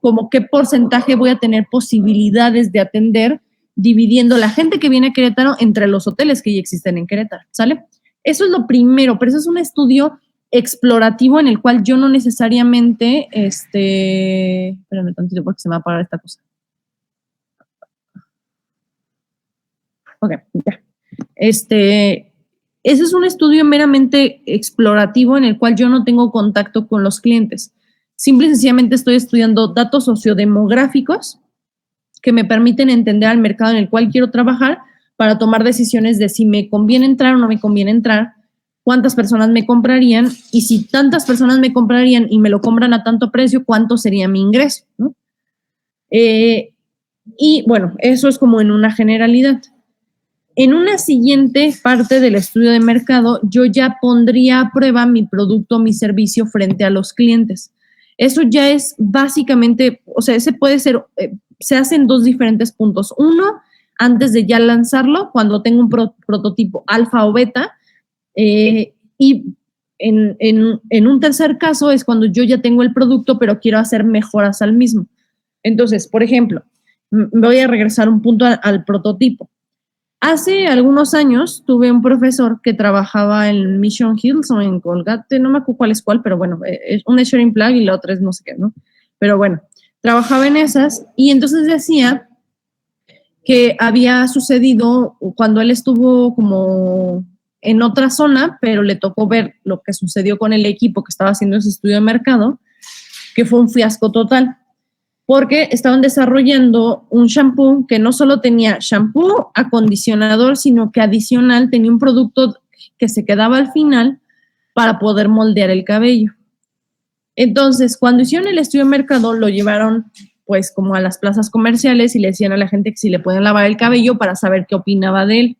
como qué porcentaje voy a tener posibilidades de atender dividiendo la gente que viene a Querétaro entre los hoteles que ya existen en Querétaro, ¿sale? Eso es lo primero, pero eso es un estudio explorativo en el cual yo no necesariamente, espérame tantito porque se me va a apagar esta cosa. Ok, ya. Ese es un estudio meramente explorativo en el cual yo no tengo contacto con los clientes. Simple y sencillamente estoy estudiando datos sociodemográficos que me permiten entender al mercado en el cual quiero trabajar para tomar decisiones de si me conviene entrar o no me conviene entrar, cuántas personas me comprarían y si tantas personas me comprarían y me lo compran a tanto precio, cuánto sería mi ingreso, ¿no? Y bueno, eso es como en una generalidad. En una siguiente parte del estudio de mercado, yo ya pondría a prueba mi producto, mi servicio frente a los clientes. Eso ya es básicamente, o sea, ese puede ser, se hace en dos diferentes puntos. Uno, antes de ya lanzarlo, cuando tengo un prototipo alfa o beta, y en un tercer caso es cuando yo ya tengo el producto, pero quiero hacer mejoras al mismo. Entonces, por ejemplo, voy a regresar un punto al prototipo. Hace algunos años tuve un profesor que trabajaba en Mission Hills o en Colgate, no me acuerdo cuál es cuál, pero bueno, una es Sharing Plug y la otra es no sé qué, ¿no? Pero bueno, trabajaba en esas y entonces decía que había sucedido cuando él estuvo como en otra zona, pero le tocó ver lo que sucedió con el equipo que estaba haciendo ese estudio de mercado, que fue un fiasco total, porque estaban desarrollando un shampoo que no solo tenía shampoo, acondicionador, sino que adicional tenía un producto que se quedaba al final para poder moldear el cabello. Entonces, cuando hicieron el estudio de mercado, lo llevaron pues como a las plazas comerciales y le decían a la gente que si le pueden lavar el cabello para saber qué opinaba de él.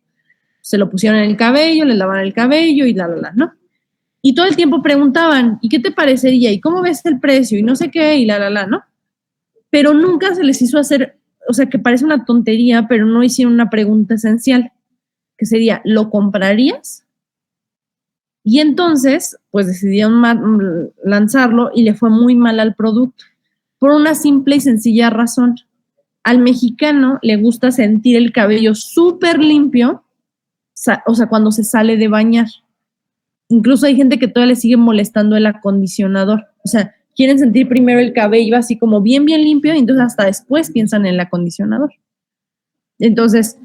Se lo pusieron en el cabello, le lavaron el cabello y ¿no? Y todo el tiempo preguntaban, ¿y qué te parecería? ¿Y cómo ves el precio? Y no sé qué, y ¿no? Pero nunca se les hizo hacer, o sea, que parece una tontería, pero no hicieron una pregunta esencial, que sería, ¿lo comprarías? Y entonces, pues decidieron lanzarlo y le fue muy mal al producto, por una simple y sencilla razón. Al mexicano le gusta sentir el cabello súper limpio, o sea, cuando se sale de bañar. Incluso hay gente que todavía le sigue molestando el acondicionador. O sea, quieren sentir primero el cabello así como bien, bien limpio y entonces hasta después piensan en el acondicionador. Entonces,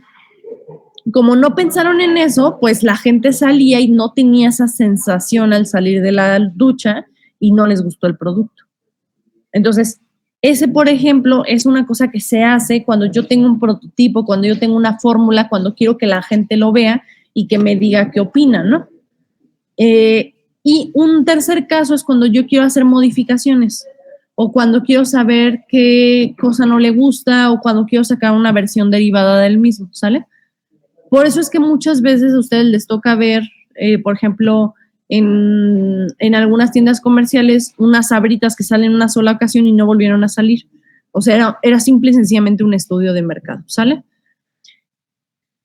como no pensaron en eso, pues la gente salía y no tenía esa sensación al salir de la ducha y no les gustó el producto. Entonces, ese, por ejemplo, es una cosa que se hace cuando yo tengo un prototipo, cuando yo tengo una fórmula, cuando quiero que la gente lo vea y que me diga qué opina, ¿no? Y un tercer caso es cuando yo quiero hacer modificaciones o cuando quiero saber qué cosa no le gusta o cuando quiero sacar una versión derivada del mismo, ¿sale? Por eso es que muchas veces a ustedes les toca ver, por ejemplo, en algunas tiendas comerciales, unas sabritas que salen en una sola ocasión y no volvieron a salir. O sea, era simple y sencillamente un estudio de mercado, ¿sale?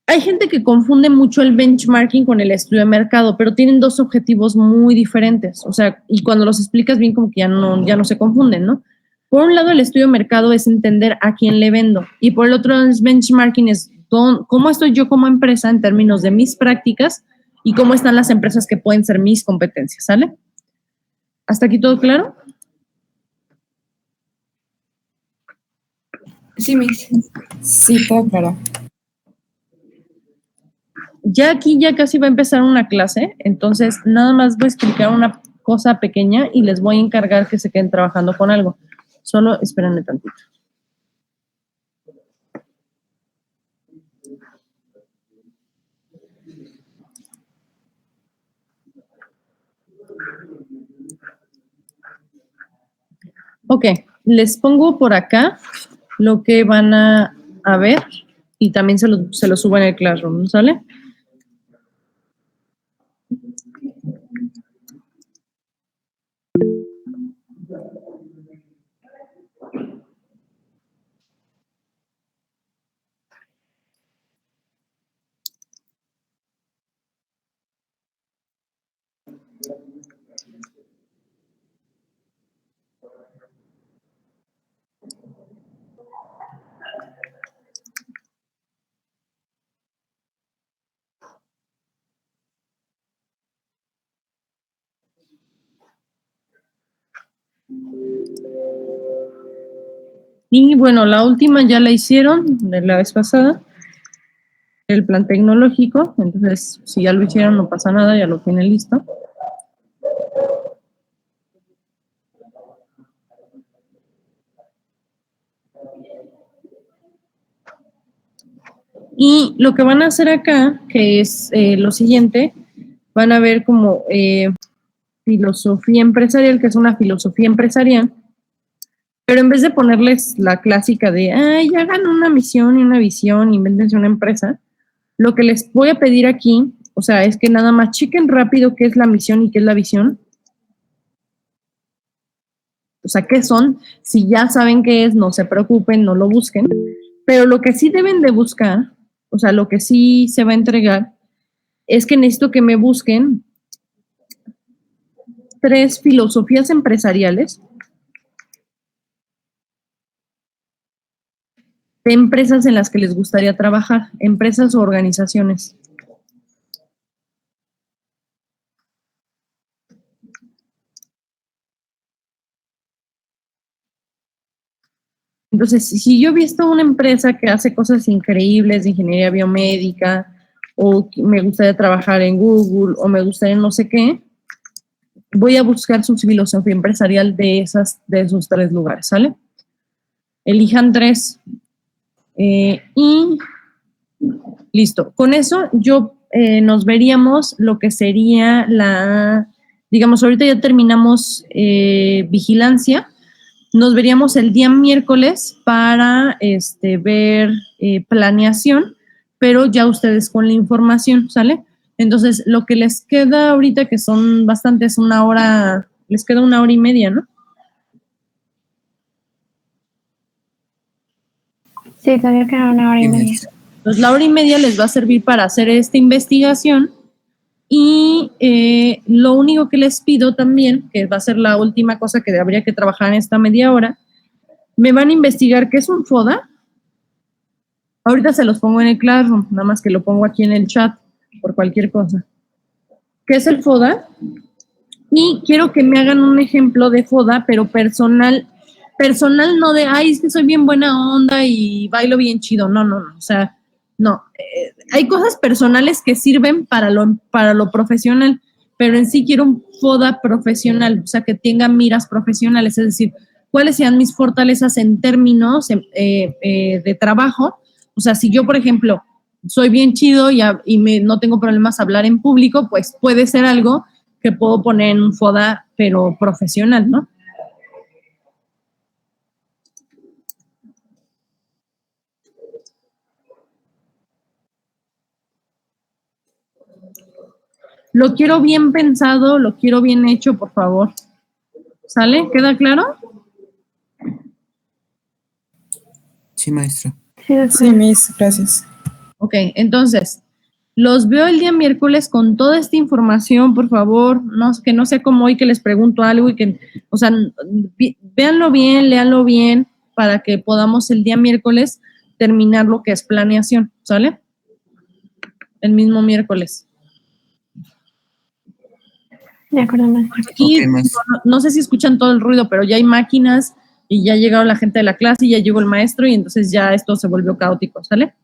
Hay gente que confunde mucho el benchmarking con el estudio de mercado, pero tienen dos objetivos muy diferentes. O sea, y cuando los explicas bien, como que ya no se confunden, ¿no? Por un lado, el estudio de mercado es entender a quién le vendo. Y por el otro, el benchmarking es cómo estoy yo como empresa en términos de mis prácticas y cómo están las empresas que pueden ser mis competencias, ¿sale? ¿Hasta aquí todo claro? Sí, Mix. Sí, todo claro. Ya aquí ya casi va a empezar una clase, entonces nada más voy a explicar una cosa pequeña y les voy a encargar que se queden trabajando con algo. Solo espérenme tantito. Ok, les pongo por acá lo que van a ver y también se lo subo en el Classroom, ¿sale? Y bueno, la última ya la hicieron de la vez pasada, el plan tecnológico, entonces si ya lo hicieron no pasa nada, ya lo tienen listo. Y lo que van a hacer acá, que es lo siguiente, van a ver como filosofía empresarial, que es una filosofía empresarial, pero en vez de ponerles la clásica de, ay, hagan una misión y una visión, invéntense una empresa, Lo que les voy a pedir aquí, o sea, es que nada más chequen rápido qué es la misión y qué es la visión. O sea, ¿qué son? Si ya saben qué es, no se preocupen, no lo busquen. Pero lo que sí deben de buscar, o sea, lo que sí se va a entregar, es que necesito que me busquen 3 filosofías empresariales de empresas en las que les gustaría trabajar, empresas o organizaciones. Entonces, si yo he visto una empresa que hace cosas increíbles de ingeniería biomédica, o me gustaría trabajar en Google, o me gustaría no sé qué, voy a buscar su filosofía empresarial de esos 3 lugares, ¿sale? Elijan 3 y listo. Con eso yo nos veríamos lo que sería digamos, ahorita ya terminamos vigilancia. Nos veríamos el día miércoles para ver planeación, pero ya ustedes con la información, ¿sale? Entonces, lo que les queda ahorita, que son bastantes, una hora, les queda 1 hora y media, ¿no? Sí, todavía queda 1 hora y media. Entonces, la hora y media les va a servir para hacer esta investigación y lo único que les pido también, que va a ser la última cosa que habría que trabajar en esta media hora, me van a investigar qué es un FODA. Ahorita se los pongo en el Classroom, nada más que lo pongo aquí en el chat por cualquier cosa. ¿Qué es el FODA? Y quiero que me hagan un ejemplo de FODA, pero personal no de, ay, es que soy bien buena onda y bailo bien chido. No, o sea, no. Hay cosas personales que sirven para lo profesional, pero en sí quiero un FODA profesional, o sea, que tenga miras profesionales, es decir, cuáles sean mis fortalezas en términos de trabajo. O sea, si yo, por ejemplo, soy bien chido y no tengo problemas a hablar en público, pues puede ser algo que puedo poner en un FODA, pero profesional, ¿no? Lo quiero bien pensado, lo quiero bien hecho, por favor. ¿Sale? ¿Queda claro? Sí, maestra. Sí, Miss, gracias. Ok, entonces, los veo el día miércoles con toda esta información, por favor. Que no sea como hoy que les pregunto algo y que, o sea, véanlo bien, léanlo bien, para que podamos el día miércoles terminar lo que es planeación, ¿sale? El mismo miércoles. De acuerdo, maestra. Aquí, Ok, maestra. no sé si escuchan todo el ruido, pero ya hay máquinas y ya ha llegado la gente de la clase y ya llegó el maestro y entonces ya esto se volvió caótico, ¿sale?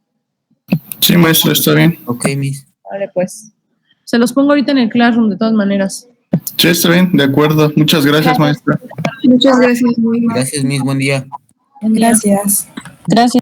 Sí, maestro, está bien. Ok, Miss. Vale, pues. Se los pongo ahorita en el Classroom de todas maneras. Sí, está bien, de acuerdo. Muchas gracias, maestra. Muchas gracias. Muy bien. Gracias, Miss. Buen día. Gracias. Gracias.